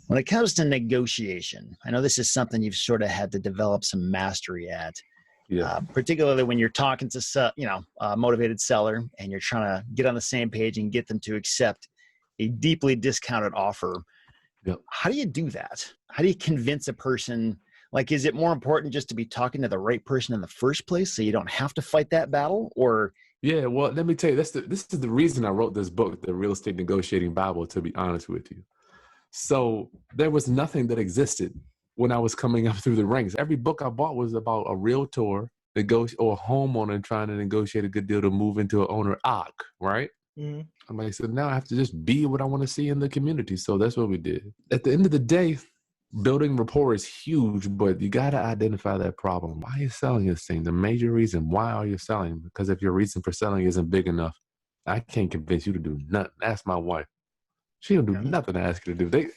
When it comes to negotiation, I know this is something you've sort of had to develop some mastery at, particularly when you're talking to, a motivated seller and you're trying to get on the same page and get them to accept a deeply discounted offer. Yep. How do you do that? How do you convince a person? Like, is it more important just to be talking to the right person in the first place so you don't have to fight that battle? Or yeah, well, let me tell you, this is the reason I wrote this book, The Real Estate Negotiating Bible, to be honest with you. So there was nothing that existed when I was coming up through the ranks. Every book I bought was about a realtor or a homeowner trying to negotiate a good deal to move into an owner occ, right? Mm-hmm. I'm like, so now I have to just be what I want to see in the community. So that's what we did. At the end of the day, building rapport is huge, but you got to identify that problem. Why are you selling this thing? The major reason, why are you selling? Because if your reason for selling isn't big enough, I can't convince you to do nothing. Ask my wife. She don't do nothing I ask her to do.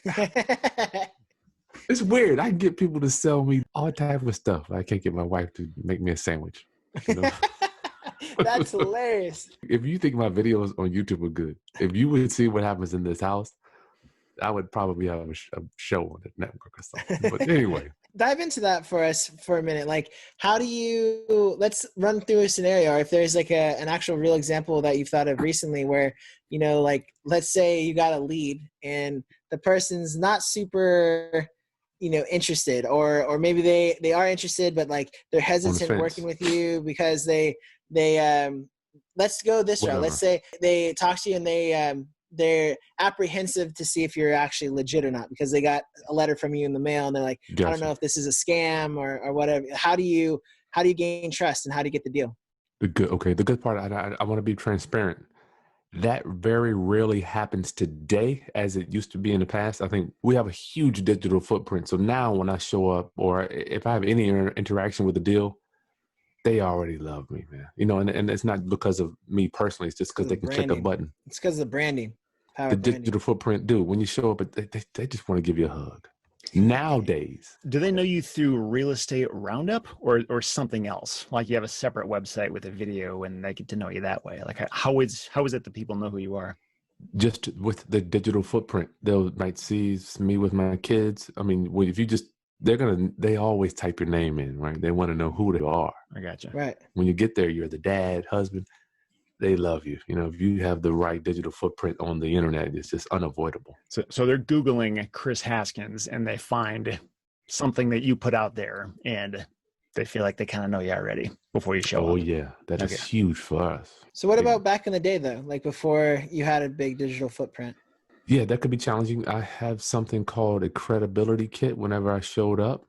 It's weird. I get people to sell me all type of stuff. I can't get my wife to make me a sandwich. You know? That's hilarious. If you think my videos on YouTube are good, if you would see what happens in this house, I would probably have a show on the network or something. But anyway. Dive into that for us for a minute. Like, let's run through a scenario, or if there's like an actual real example that you've thought of recently where, like, let's say you got a lead and the person's not super, interested, or maybe they are interested, but like they're hesitant working with you because they let's go this route. Let's say they talk to you and they're apprehensive to see if you're actually legit or not because they got a letter from you in the mail and they're like, I don't know if this is a scam or whatever. How do you gain trust and how do you get the deal? The good part, I want to be transparent. That very rarely happens today as it used to be in the past. I think we have a huge digital footprint. So now when I show up or if I have any interaction with the deal, they already love me, man. And it's not because of me personally. It's just because they can click a button. It's because of the branding. The digital footprint, dude. When you show up, they just want to give you a hug. Nowadays. Do they know you through Real Estate Roundup or something else? Like you have a separate website with a video and they get to know you that way. Like how is it that people know who you are? Just with the digital footprint. Might see me with my kids. I mean, if you just, they always type your name in, right? They want to know who they are. I gotcha. Right. When you get there, you're the dad, husband. They love you. If you have the right digital footprint on the internet, it's just unavoidable. So they're Googling Kris Haskins and they find something that you put out there and they feel like they kind of know you already before you show up. Oh yeah. That is huge for us. So what about back in the day though? Like before you had a big digital footprint? Yeah, that could be challenging. I have something called a credibility kit whenever I showed up.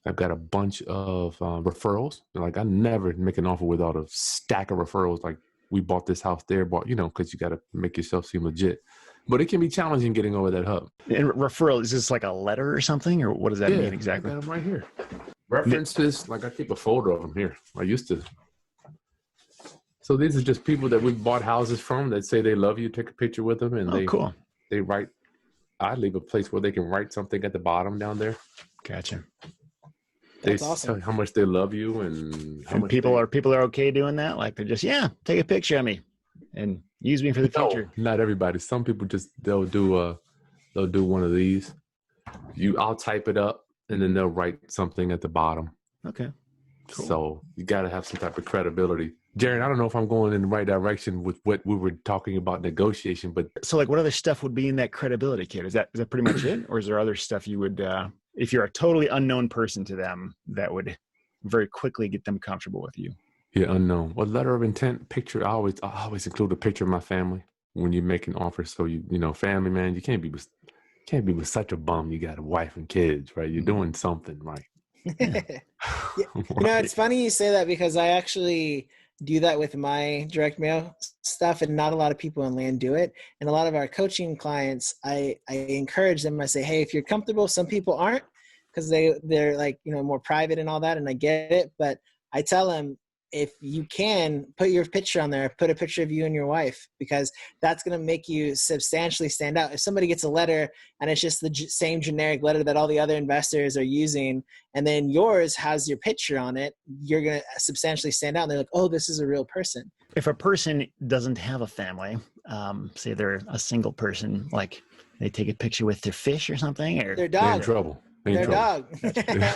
I've got a bunch of referrals. Like I never make an offer without a stack of referrals. Like we bought this house there, because you got to make yourself seem legit. But it can be challenging getting over that hump. And referral, is this like a letter or something? Or what does that mean exactly? I got them right here. References, like I keep a folder of them here. I used to. So these are just people that we've bought houses from that say they love you, take a picture with them, and cool. They write. I leave a place where they can write something at the bottom down there. Gotcha. That's they awesome. How much they love you and how much people are okay doing that. Like they're just take a picture of me and use me for the future. Not everybody. Some people they'll do one of these. I'll type it up and then they'll write something at the bottom. Okay. Cool. So you got to have some type of credibility. Jared, I don't know if I'm going in the right direction with what we were talking about negotiation, but so like what other stuff would be in that credibility kit? Is that pretty much it? Or is there other stuff you would, if you're a totally unknown person to them, that would very quickly get them comfortable with you? Yeah, unknown. Well, letter of intent, picture. I always include a picture of my family when you make an offer. So family, man, you can't be with such a bum. You got a wife and kids, right? You're doing something right. Yeah. It's funny you say that because I actually do that with my direct mail stuff, and not a lot of people in land do it. And a lot of our coaching clients, I encourage them. I say, hey, if you're comfortable, some people aren't because they're like, more private and all that. And I get it. But I tell them, if you can put your picture on there, put a picture of you and your wife, because that's going to make you substantially stand out. If somebody gets a letter and it's just the same generic letter that all the other investors are using, and then yours has your picture on it, you're going to substantially stand out. And they're like, oh, this is a real person. If a person doesn't have a family, say they're a single person, like They take a picture with their fish or something, or Their They're in dog. trouble. Their dog.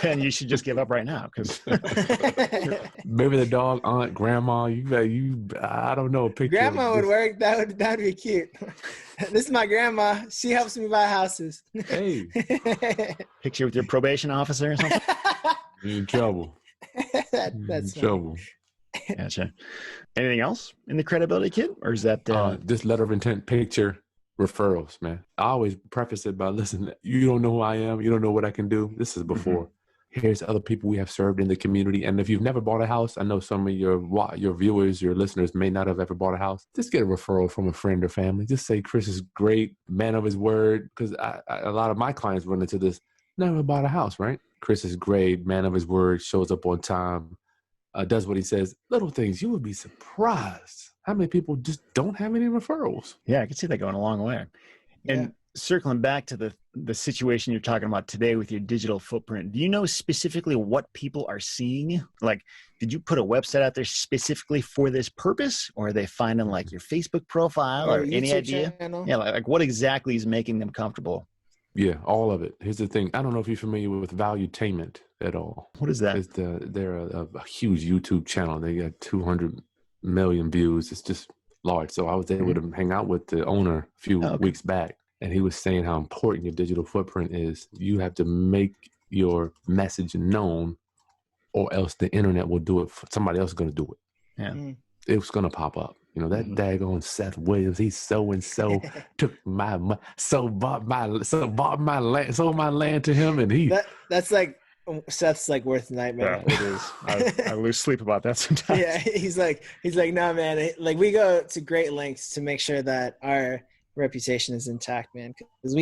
and you should just give up right now because Maybe the dog, aunt, grandma. I don't know. A picture. Grandma would work. That'd be cute. This is my grandma. She helps me buy houses. Hey, picture with your probation officer or something. you're in trouble. That's in trouble. Gotcha. Anything else in the credibility kit, or is that this letter of intent picture referrals, man? I always preface it by, listen, you don't know who I am. You don't know what I can do. This is before. Here's other people we have served in the community. And if you've never bought a house, I know some of your viewers, your listeners may not have ever bought a house. Just get a referral from a friend or family. Just say, Kris is great, man of his word. Because a lot of my clients run into this, never bought a house, right? Kris is great, man of his word, shows up on time, does what he says. Little things, you would be surprised how many people just don't have any referrals. Yeah, I can see that going a long way. And circling back to the situation you're talking about today with your digital footprint, do you know specifically what people are seeing? Like, did you put a website out there specifically for this purpose, or are they finding like your Facebook profile or any idea? Channel? Yeah, like what exactly is making them comfortable? Yeah, all of it. Here's the thing. I don't know if you're familiar with Valuetainment at all. What is that? They're a huge YouTube channel. They got 200 million views. It's just large. So I was able to hang out with the owner a few weeks back, and he was saying how important your digital footprint is. You have to make your message known, or else the internet will do it. Somebody else is going to do it. Yeah. It's going to pop up. You know, that daggone Seth Williams, he so-and-so took sold my land to him, and that's like, Seth's like worth a nightmare. Yeah, it is. I lose sleep about that sometimes. Yeah, he's like, no, man. Like, we go to great lengths to make sure that our reputation is intact, man. Because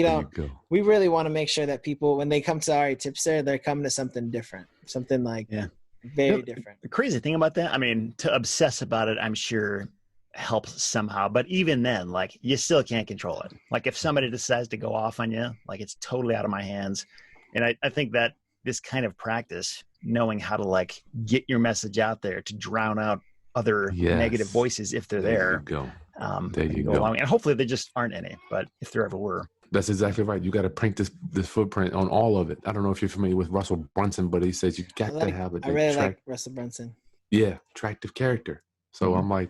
we really want to make sure that people, when they come to REtipster, they're coming to something different, something like very different. The crazy thing about that, I mean, to obsess about it, I'm sure helps somehow, but even then, like, you still can't control it. Like, if somebody decides to go off on you, like, it's totally out of my hands. And I think that this kind of practice, knowing how to like get your message out there to drown out other negative voices if they're there. There you go. And hopefully there just aren't any, but if there ever were. That's exactly right. You got to print this footprint on all of it. I don't know if you're familiar with Russell Brunson, but he says you got to have it. I really like Russell Brunson. Yeah, attractive character. So I'm like,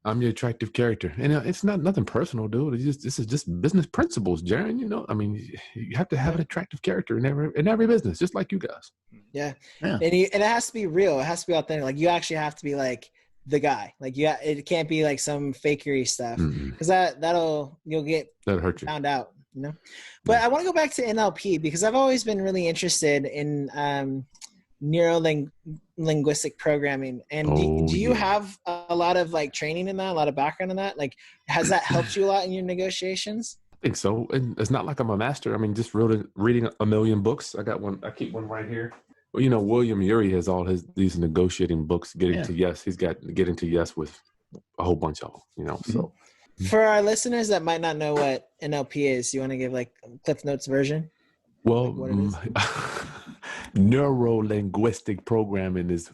I'm your attractive character. And it's not nothing personal, dude. This is just business principles, Jaron. You know, I mean, you have to have an attractive character in every business, just like you guys. Yeah. And it has to be real. It has to be authentic. Like, you actually have to be like the guy. Like, it can't be like some fakery stuff, because you'll get found out, you know. But I want to go back to NLP, because I've always been really interested in NeuroLinguistic Programming. And do you have a lot of like training in that, a lot of background in that? Like, has that helped you a lot in your negotiations? I think so. And it's not like I'm a master. I mean, just reading a million books. I got one. I keep one right here. Well, you know, William Ury has all these negotiating books, Getting to Yes. He's got Getting to Yes with a whole bunch of them, you know. So for our listeners that might not know what NLP is, you want to give like Cliff Notes version? Well, like what it is? NeuroLinguistic Programming is.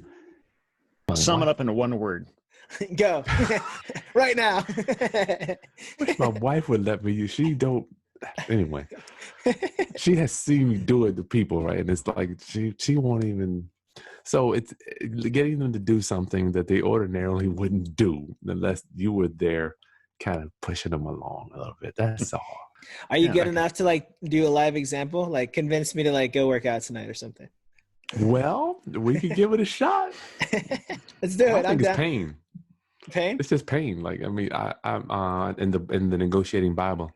Sum it up into one word. Go right now. Wish my wife would let me use. She don't. Anyway, she has seen me do it to people, right? And it's like she won't even. So it's getting them to do something that they ordinarily wouldn't do unless you were there, kind of pushing them along a little bit. That's all. Are you good enough to like do a live example? Like, convince me to like go work out tonight or something. Well, we could give it a shot. Let's do it. I think it's pain. Pain? It's just pain. Like, I mean, I'm in the negotiating Bible.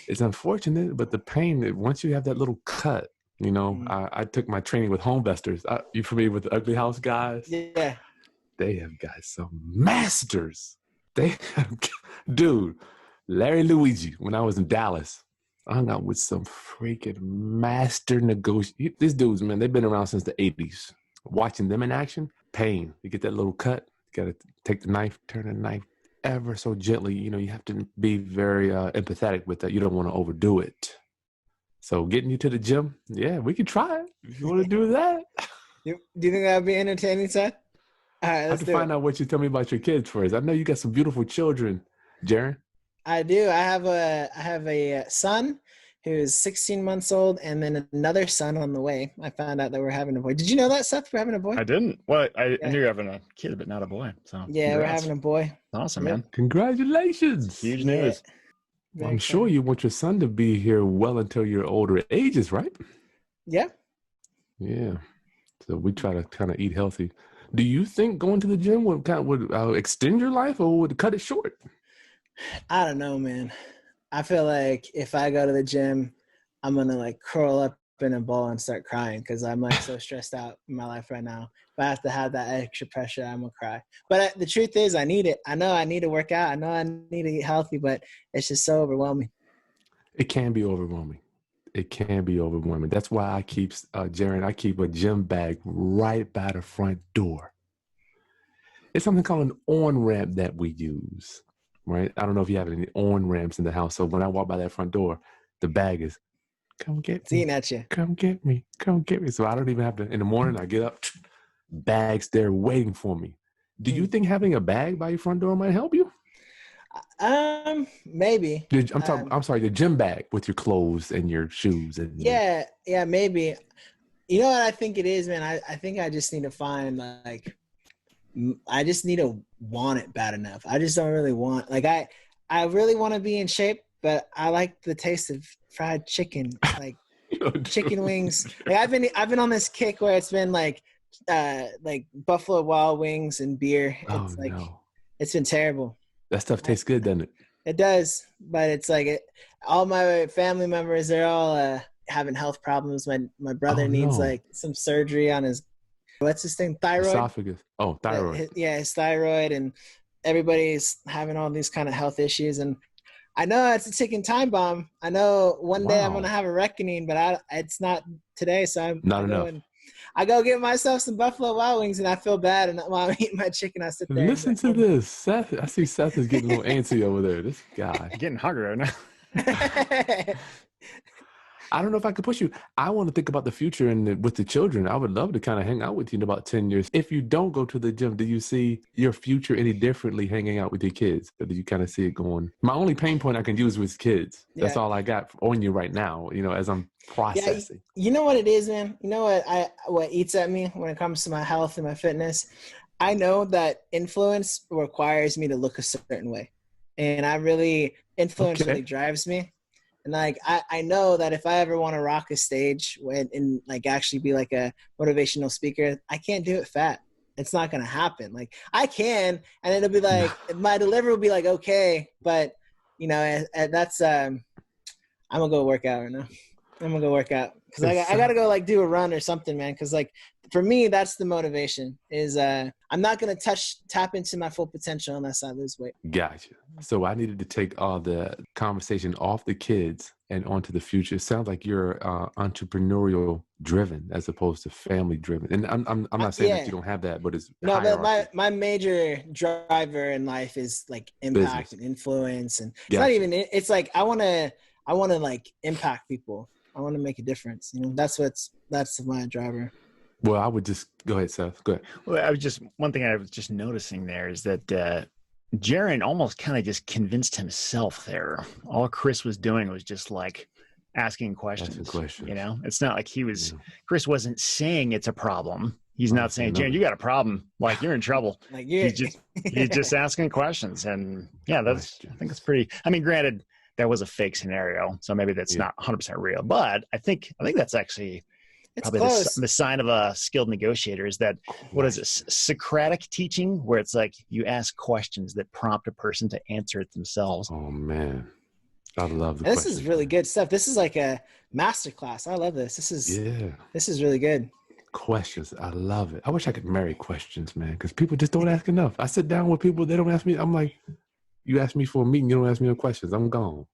It's unfortunate, but the pain, once you have that little cut, you know, I took my training with Homevestors. You familiar with the Ugly House guys? Yeah. They have got some masters. Dude, Larry Luigi, when I was in Dallas, I hung out with some freaking master negotiators. These dudes, man, they've been around since the 80s. Watching them in action, pain. You get that little cut, you got to take the knife, turn the knife ever so gently. You know, you have to be very empathetic with that. You don't want to overdo it. So getting you to the gym, yeah, we can try it. If you want to do that. Do you think that would be entertaining, Seth? All right, I have to find out what you tell me about your kids first. I know you got some beautiful children, Jaron. I do. I have a son who's 16 months old, and then another son on the way. I found out that we're having a boy. Did you know that, Seth? We're having a boy. I didn't. Well, I knew you were having a kid, but not a boy. So yeah, congrats. We're having a boy. Awesome, Yep. man. Congratulations. Huge news. Well, I'm sure you want your son to be here well until your older ages, right? Yeah. Yeah. So we try to kind of eat healthy. Do you think going to the gym would extend your life or would cut it short? I don't know, man. I feel like if I go to the gym, I'm going to like curl up in a ball and start crying because I'm like so stressed out in my life right now. If I have to have that extra pressure, I'm going to cry. But the truth is I need it. I know I need to work out. I know I need to get healthy, but it's just so overwhelming. It can be overwhelming. It can be overwhelming. That's why I keep, Jaron, I keep a gym bag right by the front door. It's something called an on-ramp that we use, right? I don't know if you have any on-ramps in the house. So when I walk by that front door, the bag is, come get me. It's eating at you. Come get me. Come get me. So I don't even have to, in the morning, I get up, bags there waiting for me. Do you think having a bag by your front door might help you? Maybe. I'm sorry, the gym bag with your clothes and your shoes. And yeah, maybe. You know what I think it is, man? I think I just need to find like, I just need to want it bad enough. I just don't really want, like, I really want to be in shape, but I like the taste of fried chicken, like chicken wings. Like I've been on this kick where it's been like Buffalo Wild Wings and beer. It's It's been terrible. That stuff tastes good, doesn't it? It does, but it's like all my family members, they're all having health problems. My brother needs like some surgery on his, what's his thing? Thyroid? Esophagus. Oh, thyroid. His thyroid, and everybody's having all these kind of health issues. And I know it's a ticking time bomb. I know one day I'm going to have a reckoning, but it's not today. So I go get myself some Buffalo Wild Wings, and I feel bad. And while I'm eating my chicken, I sit there. Listen to this. Seth, I see Seth is getting a little antsy over there. This guy. Getting hungry right now. I don't know if I could push you. I want to think about the future and with the children. I would love to kind of hang out with you in about 10 years. If you don't go to the gym, do you see your future any differently hanging out with your kids? Or do you kind of see it going? My only pain point I can use with kids. That's all I got on you right now, as I'm processing. Yeah, you know what it is, man? You know what eats at me when it comes to my health and my fitness? I know that influence requires me to look a certain way. And influence really drives me. And like, I know that if I ever want to rock a stage and like actually be like a motivational speaker, I can't do it fat. It's not going to happen. Like I can, and it'll be like, my delivery will be like, okay, but that's, I'm gonna go work out right now. I'm gonna go work out because I got to go like do a run or something, man. Cause like for me, that's the motivation is, I'm not going to tap into my full potential unless I lose weight. Gotcha. So I needed to take all the conversation off the kids and onto the future. It sounds like you're entrepreneurial driven as opposed to family driven. And I'm not saying that you don't have that, but it's but my major driver in life is like impact and influence, and it's not even. It's like I want to like impact people. I want to make a difference. That's my driver. Well, I would just go ahead, Seth. Go ahead. Well, one thing I was just noticing there is that Jaron almost kind of just convinced himself there. All Kris was doing was just like asking questions. It's not like Kris wasn't saying it's a problem. He's not saying, Jaron, you got a problem. Like you're in trouble. Like he's just asking questions. And I think it's pretty, granted that was a fake scenario. So maybe that's not 100% real, but I think that's actually probably the sign of a skilled negotiator is that, what is it, Socratic teaching, where it's like you ask questions that prompt a person to answer it themselves. Oh, man. I love this is really good stuff. This is like a masterclass. I love this. This is really good. Questions. I love it. I wish I could marry questions, man, because people just don't ask enough. I sit down with people, they don't ask me. I'm like, you ask me for a meeting, you don't ask me no questions. I'm gone.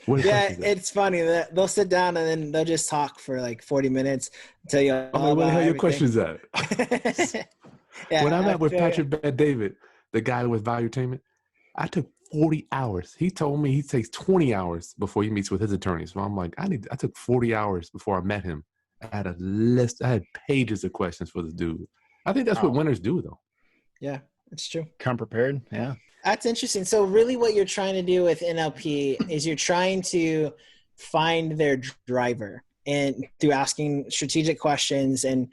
It's funny that they'll sit down and then they'll just talk for like 40 minutes until you. Where the hell your questions at? When I met with Patrick Bet-David, the guy with Valuetainment, I took 40 hours. He told me he takes 20 hours before he meets with his attorney. So I'm like, I took 40 hours before I met him. I had a list. I had pages of questions for this dude. I think that's what winners do, though. Yeah, it's true. Come prepared. Yeah. That's interesting. So really what you're trying to do with NLP is you're trying to find their driver, and through asking strategic questions and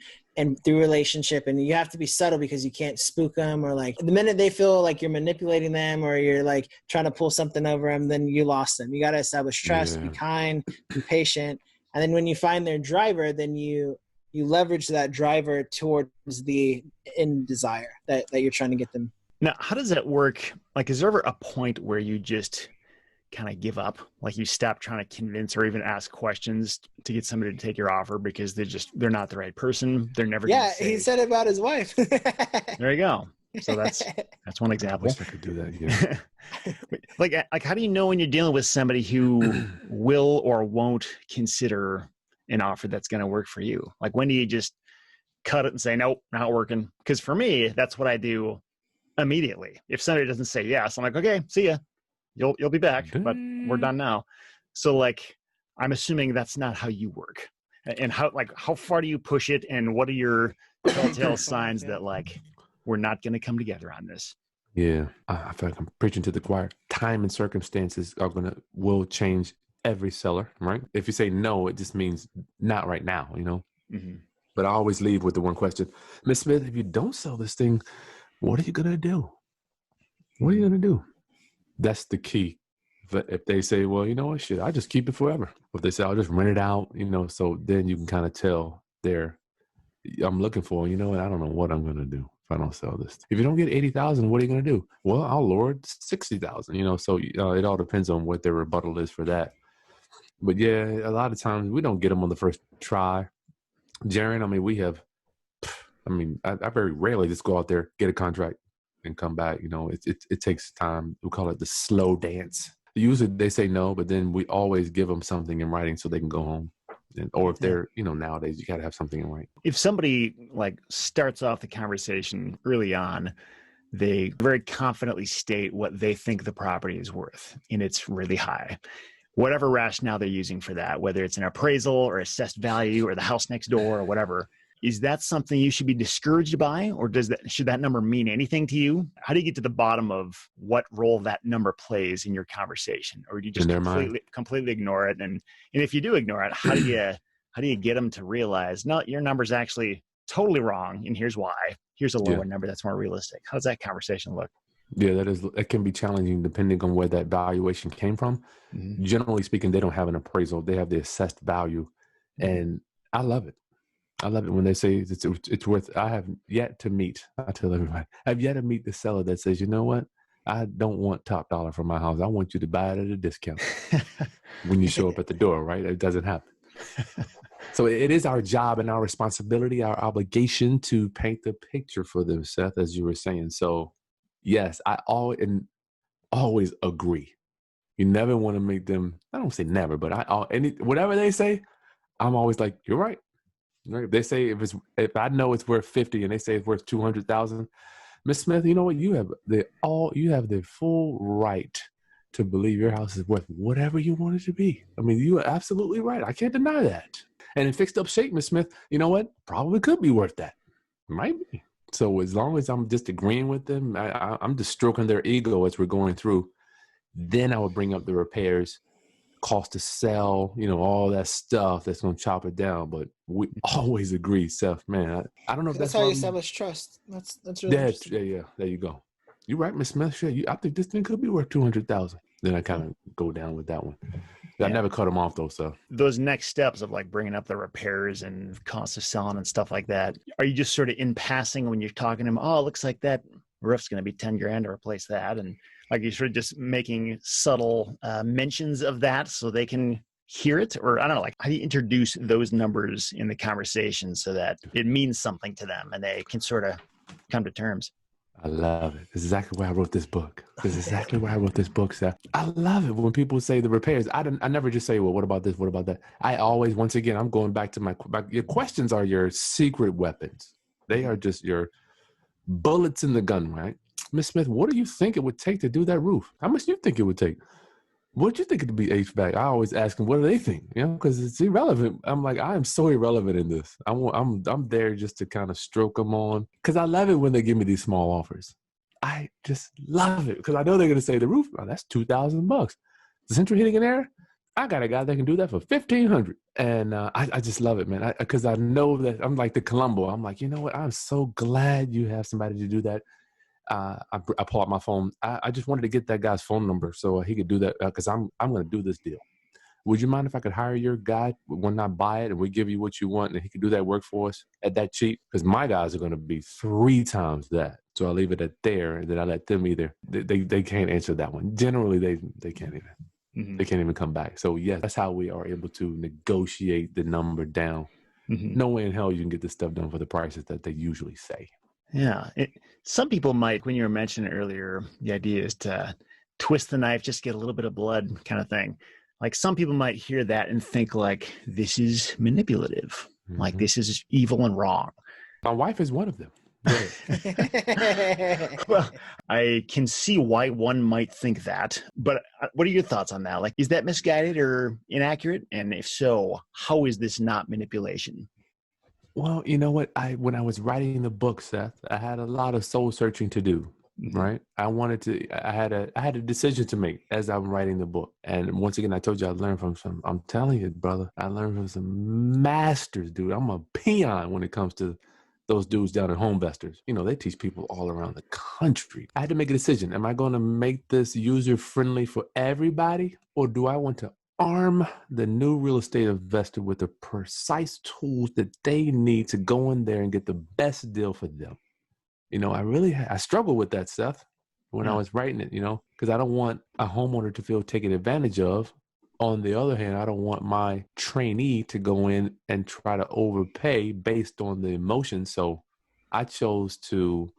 through relationship. And you have to be subtle because you can't spook them, or like the minute they feel like you're manipulating them or you're like trying to pull something over them, then you lost them. You got to establish trust, be kind, be patient. And then when you find their driver, then you leverage that driver towards the end desire that you're trying to get them. Now, how does that work? Like, is there ever a point where you just kind of give up? Like you stop trying to convince or even ask questions to get somebody to take your offer because they're not the right person. They're never going to say. He said it about his wife. There you go. So that's one example. I wish I could do that. Yeah. like how do you know when you're dealing with somebody who will or won't consider an offer that's going to work for you? Like, when do you just cut it and say, nope, not working? Because for me, that's what I do immediately. If somebody doesn't say yes, I'm like, okay, see ya. You'll be back, but we're done now. So like, I'm assuming that's not how you work. And how far do you push it? And what are your telltale signs that like, we're not going to come together on this? Yeah. I feel like I'm preaching to the choir. Time and circumstances will change every seller, right? If you say no, it just means not right now, you know? Mm-hmm. But I always leave with the one question, Ms. Smith, if you don't sell this thing, what are you going to do? What are you going to do? That's the key. If they say, well, you know what, shit, I just keep it forever. If they say, I'll just rent it out, you know, so then you can kind of tell I'm looking for, you know what, I don't know what I'm going to do if I don't sell this. If you don't get 80,000, what are you going to do? Well, I'll lower it to 60,000, you know, so it all depends on what their rebuttal is for that. But yeah, a lot of times we don't get them on the first try. Jaron, I very rarely just go out there, get a contract, and come back. You know, it takes time. We call it the slow dance. Usually they say no, but then we always give them something in writing so they can go home. Or if they're, you know, nowadays you got to have something in writing. If somebody like starts off the conversation early on, they very confidently state what they think the property is worth, and it's really high. Whatever rationale they're using for that, whether it's an appraisal or assessed value or the house next door or whatever, is that something you should be discouraged by, or should that number mean anything to you? How do you get to the bottom of what role that number plays in your conversation, or do you just completely ignore it? And if you do ignore it, how do you get them to realize, no, your number's actually totally wrong, and here's why. Here's a lower number that's more realistic. How does that conversation look? Yeah, it can be challenging depending on where that valuation came from. Mm-hmm. Generally speaking, they don't have an appraisal; they have the assessed value, and I love it. I love it when they say it's worth. I have yet to meet. I tell everybody, I've yet to meet the seller that says, you know what, I don't want top dollar for my house. I want you to buy it at a discount when you show up at the door. Right? It doesn't happen. So it is our job and our responsibility, our obligation to paint the picture for them, Seth, as you were saying. So yes, I always agree. You never want to make them. I don't say never, but whatever they say, I'm always like, you're right. Right. If they say if I know it's worth 50 and they say it's worth 200,000, Miss Smith, you know what? You have the full right to believe your house is worth whatever you want it to be. I mean, you are absolutely right. I can't deny that. And in fixed up shape, Miss Smith, you know what? Probably could be worth that. Might be. So as long as I'm just agreeing with them, I'm just stroking their ego as we're going through. Then I would bring up the repairs, cost to sell, you know, all that stuff that's going to chop it down. But we always agree, Seth, man. I don't know if that's how you establish trust. That's really interesting. Yeah. There you go. You're right, Miss Smith. Sure, I think this thing could be worth 200,000. Then I kind of go down with that one. I never cut them off though. So those next steps of like bringing up the repairs and cost of selling and stuff like that, are you just sort of in passing when you're talking to them? Oh, it looks like that roof's going to be 10 grand to replace that, and like you're sort of just making subtle mentions of that so they can hear it? Or I don't know, like how do you introduce those numbers in the conversation so that it means something to them and they can sort of come to terms? I love it. This is exactly why I wrote this book. Seth. I love it when people say the repairs. I never just say, well, what about this? What about that? I always, once again, I'm going back to your questions are your secret weapons. They are just your bullets in the gun, right? Miss Smith, what do you think it would take to do that roof? How much do you think it would take? What do you think it would be HVAC? I always ask them, what do they think? You know, because it's irrelevant. I'm like, I am so irrelevant in this. I'm there just to kind of stroke them on, because I love it when they give me these small offers. I just love it because I know they're going to say the roof, oh, that's $2,000. The central heating and air, I got a guy that can do that for $1,500. And I just love it, man. Because I know that I'm like the Columbo. I'm like, you know what? I'm so glad you have somebody to do that. I pull out my phone. I just wanted to get that guy's phone number so he could do that because I'm going to do this deal. Would you mind if I could hire your guy when I buy it and we give you what you want and he could do that work for us at that cheap? Because my guys are going to be 3 times that. So I'll leave it at there and then I let them either. They can't answer that one. Generally, they can't even. Mm-hmm. They can't even come back. So yes, that's how we are able to negotiate the number down. Mm-hmm. No way in hell you can get this stuff done for the prices that they usually say. Yeah. Some people might, when you were mentioning earlier, the idea is to twist the knife, just get a little bit of blood kind of thing. Like some people might hear that and think like, this is manipulative. Mm-hmm. Like this is evil and wrong. My wife is one of them. Well, I can see why one might think that, but what are your thoughts on that? Like, is that misguided or inaccurate? And if so, how is this not manipulation? Well, you know what? When I was writing the book, Seth, I had a lot of soul searching to do. Mm-hmm. Right. I had a decision to make as I'm writing the book. And once again, I told you I learned from I'm telling you, brother, I learned from some masters, dude. I'm a peon when it comes to those dudes down at Homevestors. You know, they teach people all around the country. I had to make a decision. Am I going to make this user friendly for everybody? Or do I want to arm the new real estate investor with the precise tools that they need to go in there and get the best deal for them? You know, I struggled with that, Seth, when I was writing it, you know, because I don't want a homeowner to feel taken advantage of. On the other hand, I don't want my trainee to go in and try to overpay based on the emotion. So I chose to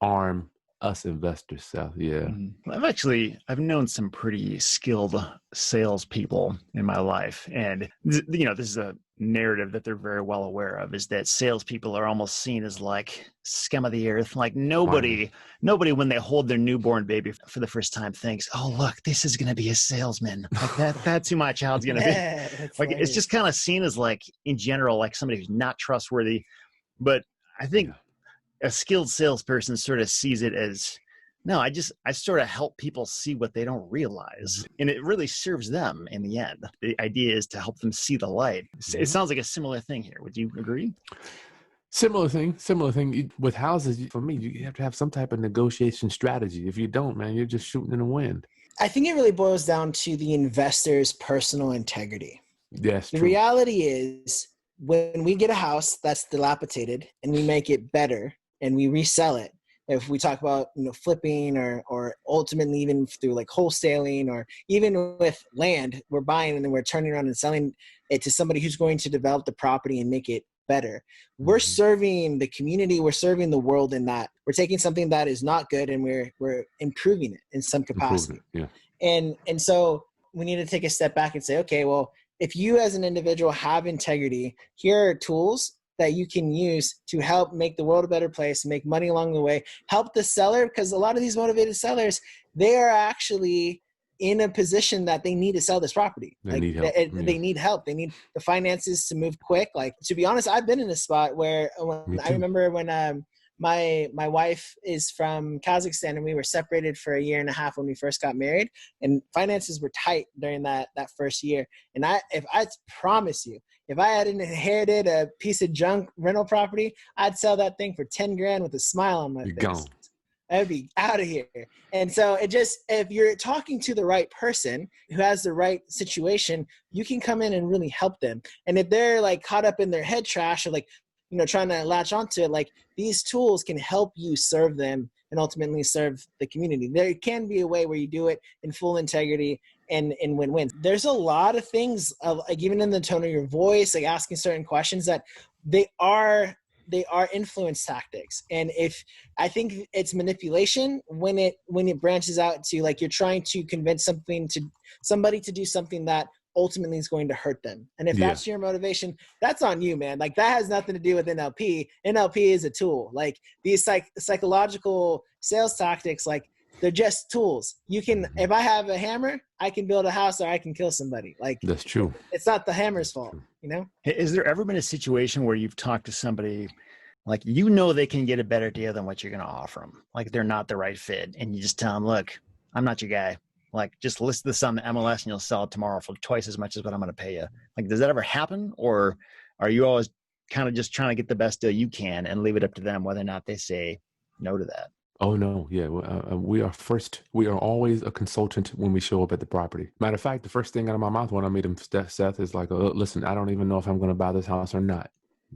arm us investors, Seth. Yeah. I've known some pretty skilled salespeople in my life. And, you know, this is a narrative that they're very well aware of, is that salespeople are almost seen as like scum of the earth. Like nobody when they hold their newborn baby for the first time thinks, oh, look, this is going to be a salesman. Like that's who my child's going to be. Like it's just kind of seen as like, in general, like somebody who's not trustworthy. But I think a skilled salesperson sort of sees it as, no, I sort of help people see what they don't realize. And it really serves them in the end. The idea is to help them see the light. It sounds like a similar thing here. Would you agree? Similar thing. With houses, for me, you have to have some type of negotiation strategy. If you don't, man, you're just shooting in the wind. I think it really boils down to the investor's personal integrity. Yes. The reality is when we get a house that's dilapidated and we make it better and we resell it, if we talk about, you know, flipping or ultimately even through like wholesaling or even with land, we're buying and then we're turning around and selling it to somebody who's going to develop the property and make it better. We're serving the community. We're serving the world in that. We're taking something that is not good and we're improving it in some capacity. Yeah. And so we need to take a step back and say, okay, well, if you as an individual have integrity, here are tools that you can use to help make the world a better place, make money along the way, help the seller, because a lot of these motivated sellers, they are actually in a position that they need to sell this property. They need help. They need help. They need the finances to move quick. Like, to be honest, I've been in a spot where I remember when my wife is from Kazakhstan and we were separated for a year and a half when we first got married, and finances were tight during that first year. And I promise you, if I had inherited a piece of junk rental property, I'd sell that thing for 10 grand with a smile on my face. Gone. I'd be out of here. And so if you're talking to the right person who has the right situation, you can come in and really help them. And if they're like caught up in their head trash or like, you know, trying to latch onto it, like these tools can help you serve them and ultimately serve the community. There can be a way where you do it in full integrity and win-win. There's a lot of things of like, even in the tone of your voice, like asking certain questions, that they are influence tactics. And if I think it's manipulation when it branches out to like, you're trying to convince somebody to do something that ultimately is going to hurt them. And if that's your motivation, that's on you, man. Like that has nothing to do with NLP. NLP is a tool. Like these psychological sales tactics, like they're just tools. You can, if I have a hammer, I can build a house or I can kill somebody. Like that's true. It's not the hammer's fault, you know? Has there ever been a situation where you've talked to somebody Like, you know, they can get a better deal than what you're going to offer them. Like, they're not the right fit. And you just tell them, look, I'm not your guy. Like, just list this on the MLS and you'll sell it tomorrow for twice as much as what I'm going to pay you. Like, does that ever happen? Or are you always kind of just trying to get the best deal you can and leave it up to them whether or not they say no to that? Oh, no. Yeah. We are always a consultant when we show up at the property. Matter of fact, the first thing out of my mouth when I meet him, Seth, is like, listen, I don't even know if I'm going to buy this house or not.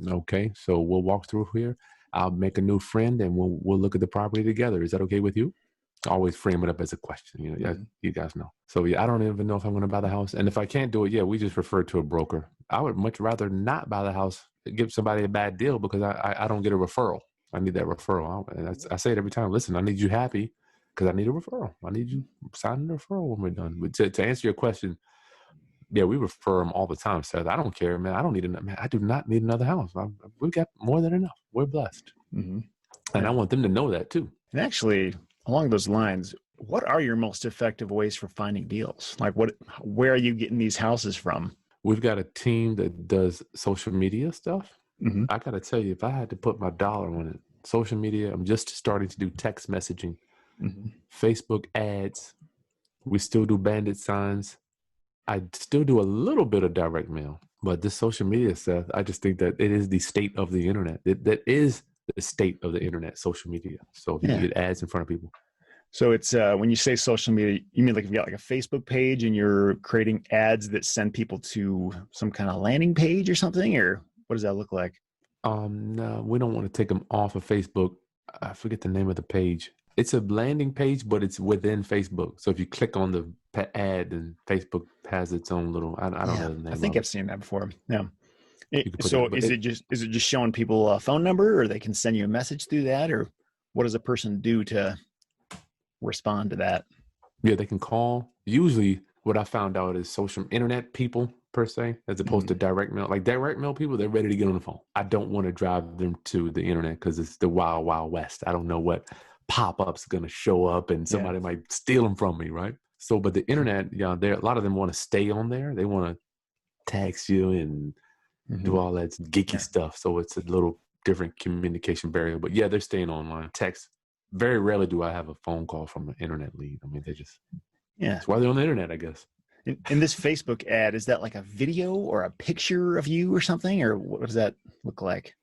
Okay. So we'll walk through here. I'll make a new friend and we'll look at the property together. Is that okay with you? Always frame it up as a question. You know, yeah, you guys know. So yeah, I don't even know if I'm going to buy the house. And if I can't do it, yeah, we just refer to a broker. I would much rather not buy the house, give somebody a bad deal because I don't get a referral. I need that referral. I say it every time. Listen, I need you happy because I need a referral. I need you signing a referral when we're done. But to answer your question, yeah, we refer them all the time, Seth. I don't care, man. I do not need another house. We've got more than enough. We're blessed. Mm-hmm. And I want them to know that too. And actually, along those lines, what are your most effective ways for finding deals? Like, where are you getting these houses from? We've got a team that does social media stuff. Mm-hmm. I got to tell you, if I had to put my dollar on it, social media, I'm just starting to do text messaging, Facebook ads. We still do bandit signs. I still do a little bit of direct mail, but this social media stuff, I just think that it is the state of the internet. That is the state of the internet, social media. So if you can get ads in front of people. So it's when you say social media, you mean like you've got like a Facebook page and you're creating ads that send people to some kind of landing page or something, or what does that look like? No, we don't want to take them off of Facebook. I forget the name of the page. It's a landing page, but it's within Facebook. So if you click on the ad, then Facebook has its own little. I don't know the name. I think I've seen that before. Yeah. So is it just showing people a phone number, or they can send you a message through that, or what does a person do to respond to that? Yeah, they can call. Usually, what I found out is social internet people per se, as opposed to direct mail. Like direct mail people, they're ready to get on the phone. I don't want to drive them to the internet because it's the wild, wild west. I don't know what pop-up's going to show up and somebody might steal them from me, right? So, but the internet, a lot of them want to stay on there. They want to text you and do all that geeky stuff. So it's a little different communication barrier. But yeah, they're staying online. Text. Very rarely do I have a phone call from an internet lead. I mean, they just, that's why they're on the internet, I guess. In this Facebook ad, is that like a video or a picture of you or something? Or what does that look like?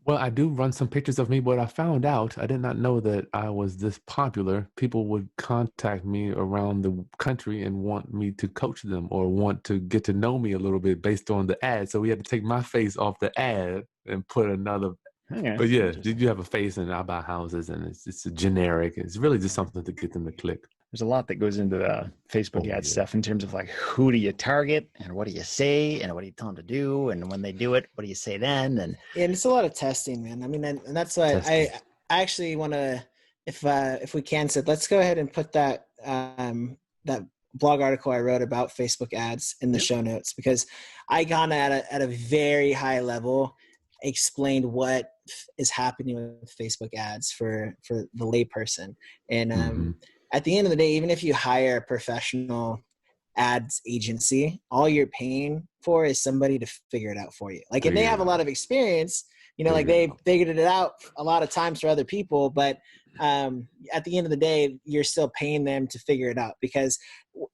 Well, I do run some pictures of me, but I found out, I did not know that I was this popular. People would contact me around the country and want me to coach them or want to get to know me a little bit based on the ad. So we had to take my face off the ad and put another. Okay. But yeah, you have a face and I buy houses and it's a generic. It's really just something to get them to click. There's a lot that goes into the Facebook ad stuff in terms of like, who do you target and what do you say and what do you tell them to do? And when they do it, what do you say then? And it's a lot of testing, man. I mean, and that's why I actually want to, if we can, Sid, let's go ahead and put that, that blog article I wrote about Facebook ads in the show notes, because I kind of at a very high level explained what is happening with Facebook ads for the layperson. And, at the end of the day, even if you hire a professional ads agency, all you're paying for is somebody to figure it out for you. Like, if they have a lot of experience, like they figured it out a lot of times for other people, but at the end of the day, you're still paying them to figure it out, because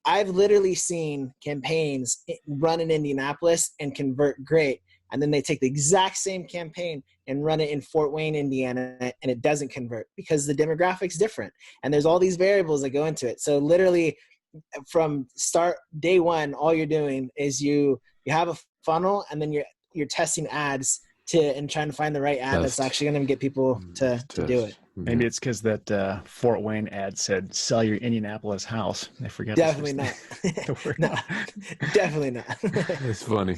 I've literally seen campaigns run in Indianapolis and convert great. And then they take the exact same campaign and run it in Fort Wayne, Indiana, and it doesn't convert because the demographic's different. And there's all these variables that go into it. So literally from day one, all you're doing is you have a funnel, and then you're testing ads and trying to find the right ad that's actually going to get people to do it. Maybe it's because that Fort Wayne ad said, "Sell your Indianapolis house." I forget. Definitely not. No, definitely not. It's funny.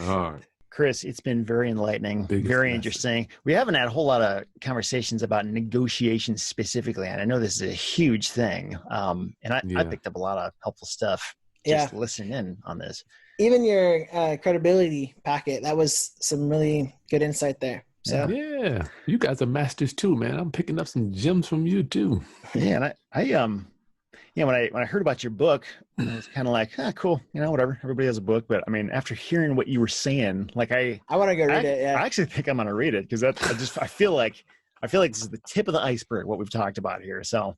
All right. Kris, it's been very enlightening, very interesting. We haven't had a whole lot of conversations about negotiations specifically, and I know this is a huge thing. And I picked up a lot of helpful stuff just listening in on this. Even your credibility packet, that was some really good insight there. So yeah, you guys are masters too, man. I'm picking up some gems from you too. Yeah, and I Yeah, when I heard about your book, I was kind of like, cool, whatever. Everybody has a book, but I mean, after hearing what you were saying, like I want to go read it. Yeah, I actually think I'm gonna read it because I feel like this is the tip of the iceberg what we've talked about here. So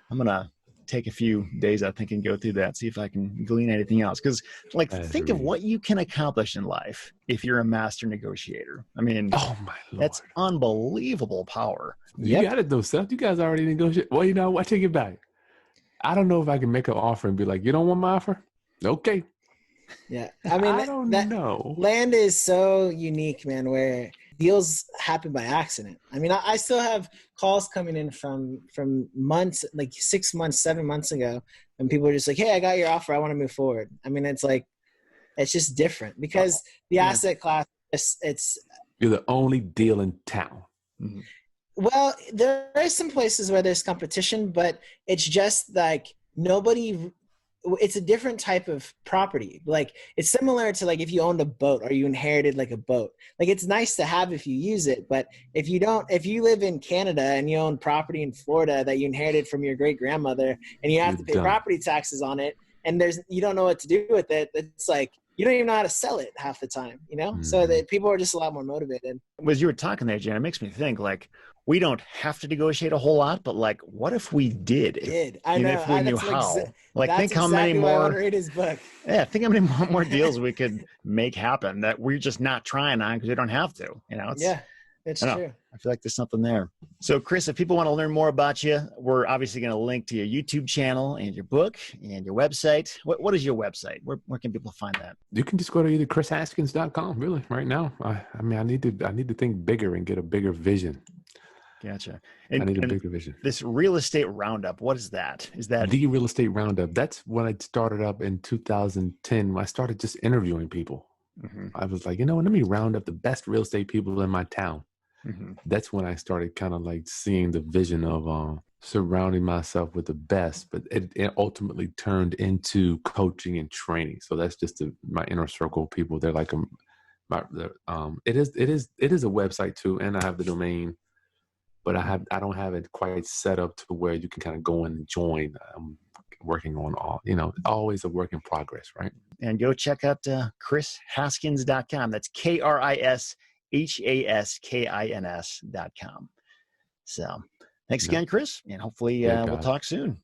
I'm gonna take a few days, I think, and go through that, see if I can glean anything else. Because like, think of what you can accomplish in life if you're a master negotiator. I mean, oh my Lord, that's unbelievable power. You got it though, Seth. You guys already negotiate. Well, I take it back. I don't know if I can make an offer and be like, you don't want my offer? Okay. Yeah. I mean, I don't know. Land is so unique, man, where deals happen by accident. I mean, I still have calls coming in from months, like 6 months, 7 months ago, and people are just like, hey, I got your offer. I want to move forward. I mean, it's like, it's just different because the asset class, it's you're the only deal in town. Mm-hmm. Well, there are some places where there's competition, but it's just like it's a different type of property. Like it's similar to like if you owned a boat or you inherited like a boat. Like it's nice to have if you use it, but if you live in Canada and you own property in Florida that you inherited from your great grandmother and you have to pay property taxes on it and you don't know what to do with it, it's like you don't even know how to sell it half the time, Mm-hmm. So that people are just a lot more motivated. As you were talking there, Jan, it makes me think like we don't have to negotiate a whole lot, but like, what if we did? I know. If we knew how. Think how many more. I want to read his book. Yeah, think how many more deals we could make happen that we're just not trying on because we don't have to. It's true. I feel like there's something there. So, Kris, if people want to learn more about you, we're obviously going to link to your YouTube channel and your book and your website. What is your website? Where can people find that? You can just go to either KrisHaskins.com. Really, right now. I mean, I need to think bigger and get a bigger vision. Gotcha. I need a bigger vision. This real estate roundup, what is that? Is that the real estate roundup? That's when I started up in 2010. I started just interviewing people. Mm-hmm. I was like, let me round up the best real estate people in my town. Mm-hmm. That's when I started kind of like seeing the vision of surrounding myself with the best. But it ultimately turned into coaching and training. So that's just my inner circle of people. They're like it is a website too, and I have the domain. But I don't have it quite set up to where you can kind of go in and join. I'm working on always a work in progress, right? And go check out KrisHaskins.com. That's KrisHaskins.com. So thanks again, Kris, and hopefully we'll talk soon.